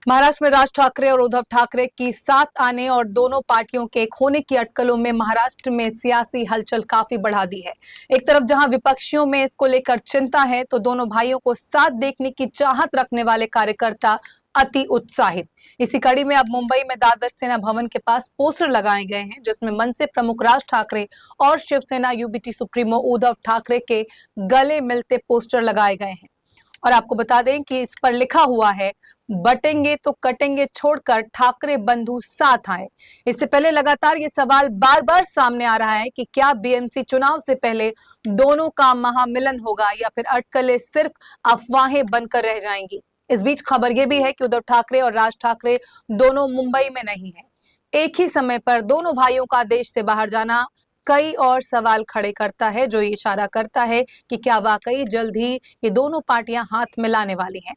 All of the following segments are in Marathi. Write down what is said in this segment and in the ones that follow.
महाराष्ट्र में राज ठाकरे और उद्धव ठाकरे की साथ आने और दोनों पार्टियों के एक होने की अटकलों में महाराष्ट्र में सियासी हलचल काफी बढ़ा दी है। एक तरफ जहां विपक्षियों में इसको लेकर चिंता है, तो दोनों भाइयों को साथ देखने की चाहत रखने वाले कार्यकर्ता अति उत्साहित। इसी कड़ी में अब मुंबई में दादर सेना भवन के पास पोस्टर लगाए गए हैं, जिसमें मनसे प्रमुख राज ठाकरे और शिवसेना यूबीटी सुप्रीमो उद्धव ठाकरे के गले मिलते पोस्टर लगाए गए हैं। और आपको बता दें कि इस पर लिखा हुआ है, बटेंगे तो कटेंगे छोड़कर ठाकरे बंधु साथ आए। इससे पहले लगातार ये सवाल बार बार सामने आ रहा है कि क्या बीएमसी चुनाव से पहले दोनों का महामिलन होगा या फिर अटकलें सिर्फ अफवाहें बनकर रह जाएंगी। इस बीच खबर यह भी है कि उद्धव ठाकरे और राज ठाकरे दोनों मुंबई में नहीं है। एक ही समय पर दोनों भाइयों का देश से बाहर जाना कई और सवाल खड़े करता है, जो ये इशारा करता है कि क्या वाकई जल्द ही ये दोनों पार्टियां हाथ मिलाने वाली हैं।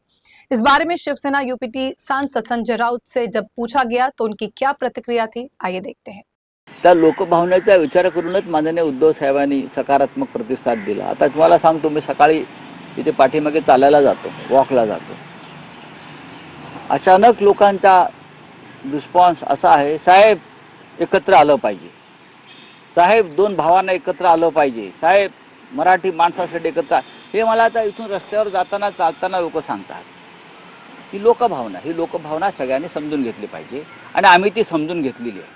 इस बारे में शिवसेना यूपीटी सांसद संजय राउत से जब पूछा गया तो उनकी क्या प्रतिक्रिया थी, आइए देखते हैं। त्या लोकभावनेचा विचार करूनच माननीय उद्धव साहेबांनी सकारात्मक प्रतिसाद दिला। आता तुम्हाला सांगतो, मी सकाळी तिथे पाठीमागे चालायला जातो, वॉकला जातो। अचानक लोकांचा रिस्पॉन्स असा आहे, साहेब एकत्र आलं पाहिजे, साहेब दोन भावांना एकत्र आलं पाहिजे, साहेब मराठी माणसासाठी एकत्र। हे मला आता इथून रस्त्यावर जाताना चालताना लोक सांगतात। ही लोकभावना सगळ्यांनी समजून घेतली पाहिजे आणि आम्ही ती समजून घेतलेली आहे।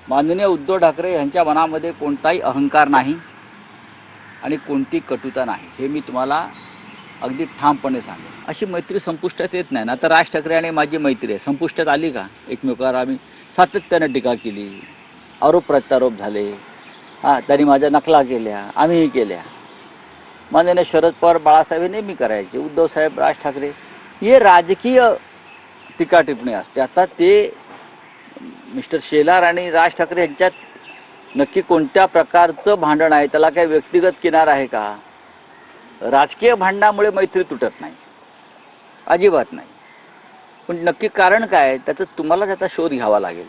माननीय उद्धव ठाकरे यांच्या मनामध्ये कोणताही अहंकार नाही आणि कोणती कटुता नाही, हे मी तुम्हाला अगदी ठामपणे सांगेन। अशी मैत्री संपुष्टात येत नाही ना। तर राज ठाकरे आणि माझी मैत्री आहे, संपुष्टात आली का? एकमेकावर आम्ही सातत्याने टीका केली, आरोप प्रत्यारोप झाले, त्यांनी माझ्या नकला केल्या, आम्हीही केल्या। माननीय शरद पवार बाळासाहेब नेहमी करायचे, उद्धव साहेब राज ठाकरे, हे राजकीय टीका टिप्पणी असते। आता ते मिस्टर शेलार आणि राज ठाकरे यांच्यात नक्की कोणत्या प्रकारचं भांडण आहे? त्याला काही व्यक्तिगत किनार आहे का? राजकीय भांडणामुळे मैत्री तुटत नाही, अजिबात नाही। पण नक्की कारण काय, त्याचा तुम्हाला त्याचा शोध घ्यावा लागेल।